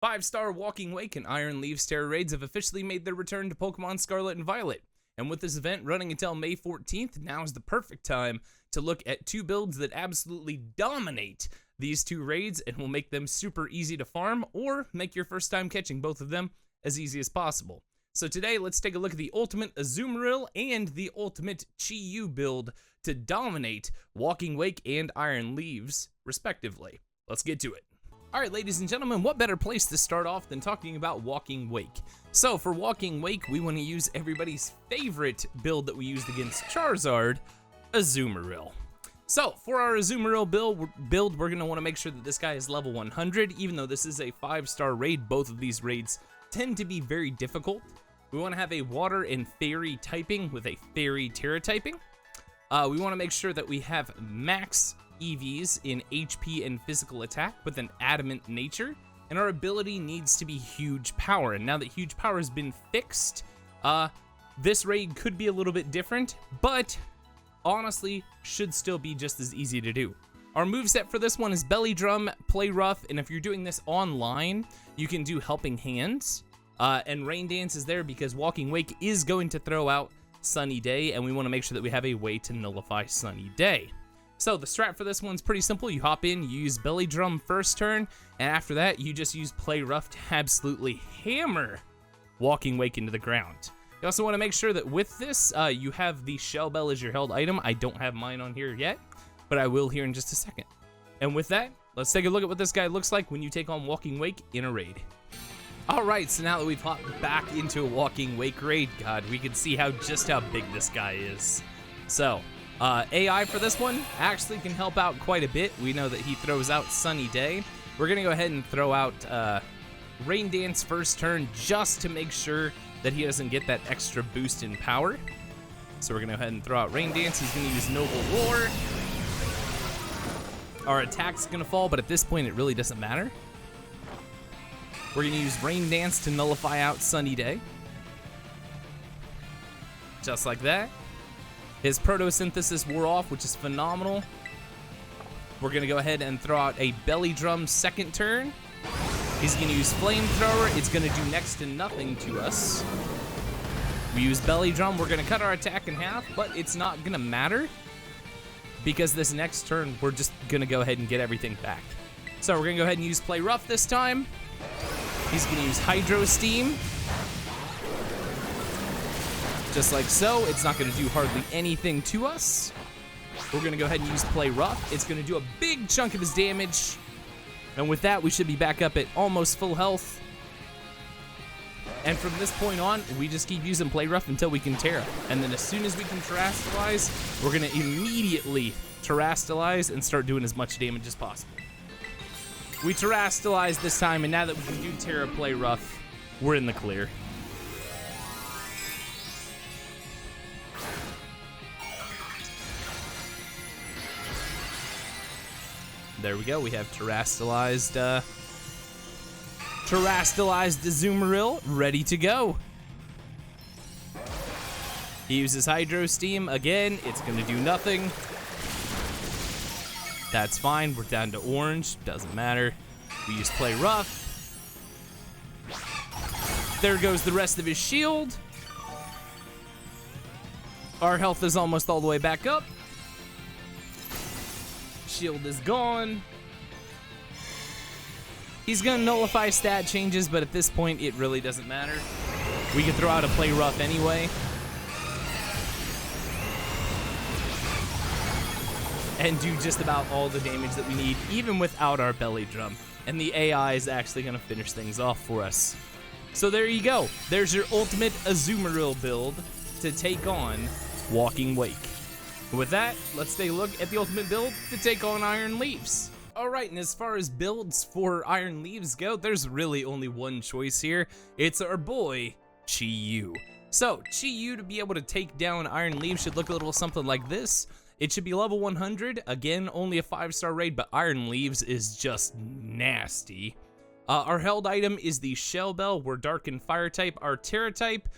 5-star Walking Wake and Iron Leaves Tera raids have officially made their return to Pokemon Scarlet and Violet. And with this event running until May 14th, now is the perfect time to look at two builds that absolutely dominate these two raids and will make them super easy to farm, or make your first time catching both of them as easy as possible. So today, let's take a look at the ultimate Azumarill and the ultimate Chi YU build to dominate Walking Wake and Iron Leaves, respectively. Let's get to it. Alright, ladies and gentlemen, what better place to start off than talking about Walking Wake? So, for Walking Wake, we want to use everybody's favorite build that we used against Charizard, Azumarill. So, for our Azumarill build, we're going to want to make sure that this guy is level 100, even though this is a 5-star raid. Both of these raids tend to be very difficult. We want to have a Water and Fairy typing with a Fairy Tera typing. We want to make sure that we have max EVs in HP and physical attack with an adamant nature, and our ability needs to be huge power. And now that huge power has been fixed, this raid could be a little bit different, but honestly should still be just as easy to do. Our moveset for this one is Belly Drum, Play Rough, and if you're doing this online, you can do Helping Hands, and Rain Dance is there because Walking Wake is going to throw out Sunny Day, and we want to make sure that we have a way to nullify Sunny Day. So the strat for this one's pretty simple. You hop in, you use Belly Drum first turn, and after that, you just use Play Rough to absolutely hammer Walking Wake into the ground. You also want to make sure that with this, you have the Shell Bell as your held item. I don't have mine on here yet, but I will here in just a second. And with that, let's take a look at what this guy looks like when you take on Walking Wake in a raid. Alright, so now that we've hopped back into a Walking Wake raid, God, we can see just how big this guy is. So, AI for this one actually can help out quite a bit. We know that he throws out Sunny Day. We're going to go ahead and throw out Rain Dance first turn just to make sure that he doesn't get that extra boost in power. So we're going to go ahead and throw out Rain Dance. He's going to use Noble Roar. Our attack's going to fall, but at this point it really doesn't matter. We're going to use Rain Dance to nullify out Sunny Day. Just like that. His Protosynthesis wore off, which is phenomenal. We're going to go ahead and throw out a Belly Drum second turn. He's going to use Flamethrower. It's going to do next to nothing to us. We use Belly Drum. We're going to cut our attack in half, but it's not going to matter because this next turn, we're just going to go ahead and get everything back. So we're going to go ahead and use Play Rough this time. He's going to use Hydro Steam. Just like so, it's not going to do hardly anything to us. We're going to go ahead and use Play Rough. It's going to do a big chunk of his damage. And with that, we should be back up at almost full health. And from this point on, we just keep using Play Rough until we can Tera. And then as soon as we can Terastallize, we're going to immediately Terastallize and start doing as much damage as possible. We Terastallize this time, and now that we can do Tera Play Rough, we're in the clear. There we go. We have Terastallized Azumarill ready to go. He uses Hydro Steam again. It's going to do nothing. That's fine. We're down to orange. Doesn't matter. We use Play Rough. There goes the rest of his shield. Our health is almost all the way back up. Shield is gone. He's gonna nullify stat changes, but at this point it really doesn't matter. We can throw out a Play Rough anyway. And do just about all the damage that we need, even without our Belly Drum. And the AI is actually gonna finish things off for us. So there you go. There's your ultimate Azumarill build to take on Walking Wake. With that, let's take a look at the ultimate build to take on Iron Leaves. Alright, and as far as builds for Iron Leaves go, there's really only one choice here. It's our boy, Chi YU. So, Chi YU to be able to take down Iron Leaves should look a little something like this. It should be level 100. Again, only a 5-star raid, but Iron Leaves is just nasty. Our held item is the Shell Bell. We're Dark and Fire type. Our Tera type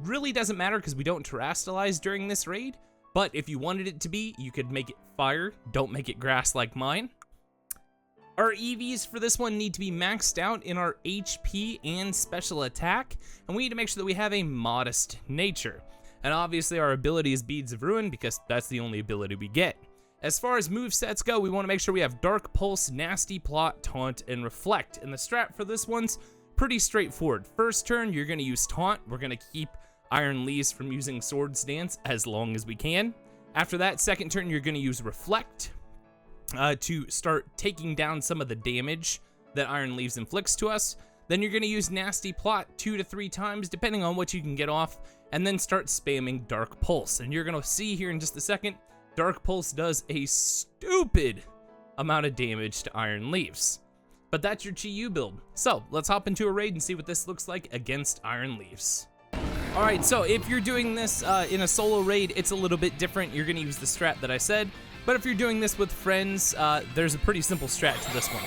really doesn't matter because we don't Terastallize during this raid. But if you wanted it to be, you could make it fire. Don't make it grass like mine. Our EVs for this one need to be maxed out in our HP and special attack, and we need to make sure that we have a modest nature. And obviously our ability is Beads of Ruin because that's the only ability we get. As far as movesets go, we want to make sure we have Dark Pulse, Nasty Plot, Taunt, and Reflect. And the strat for this one's pretty straightforward. First turn, you're going to use Taunt. We're going to keep Iron Leaves from using Swords Dance as long as we can. After that, second turn, you're going to use Reflect to start taking down some of the damage that Iron Leaves inflicts to us. Then you're going to use Nasty Plot 2 to 3 times, depending on what you can get off, and then start spamming Dark Pulse. And you're going to see here in just a second, Dark Pulse does a stupid amount of damage to Iron Leaves. But that's your Chi YU build. So let's hop into a raid and see what this looks like against Iron Leaves. Alright, so if you're doing this in a solo raid, it's a little bit different. You're going to use the strat that I said. But if you're doing this with friends, there's a pretty simple strat to this one.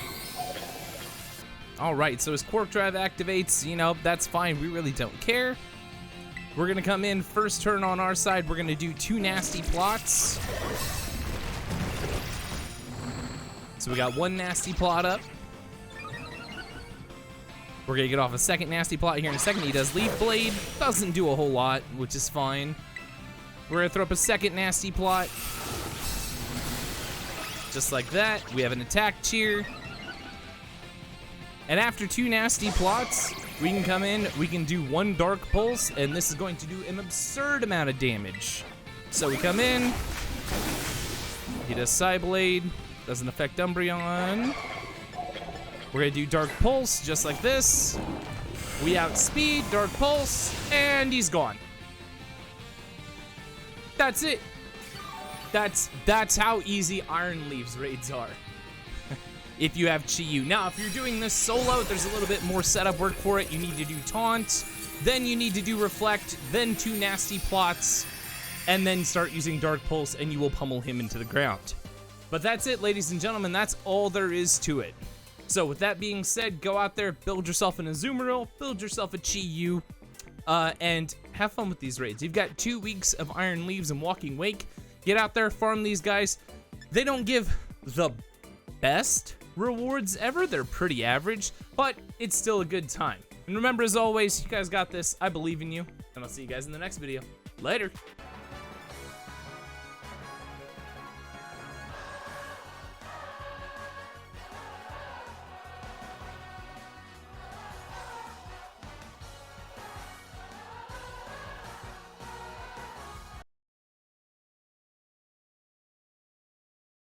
Alright, so as Quark Drive activates, you know, that's fine. We really don't care. We're going to come in first turn on our side. We're going to do 2 Nasty Plots. So we got 1 Nasty Plot up. We're going to get off a second Nasty Plot here in a second. He does Leaf Blade. Doesn't do a whole lot, which is fine. We're going to throw up a second Nasty Plot. Just like that. We have an Attack Cheer. And after 2 Nasty Plots, we can come in, we can do 1 Dark Pulse, and this is going to do an absurd amount of damage. So we come in, he does Psyblade, doesn't affect Umbreon. We're gonna do Dark Pulse, just like this. We outspeed, Dark Pulse, and he's gone. That's it. That's how easy Iron Leaves raids are. If you have Chi YU. Now, if you're doing this solo, there's a little bit more setup work for it. You need to do Taunt, then you need to do Reflect, then 2 Nasty Plots, and then start using Dark Pulse, and you will pummel him into the ground. But that's it, ladies and gentlemen. That's all there is to it. So with that being said, go out there, build yourself an Azumarill, build yourself a Chi YU, and have fun with these raids. You've got 2 weeks of Iron Leaves and Walking Wake. Get out there, farm these guys. They don't give the best rewards ever. They're pretty average, but it's still a good time. And remember, as always, you guys got this. I believe in you, and I'll see you guys in the next video. Later.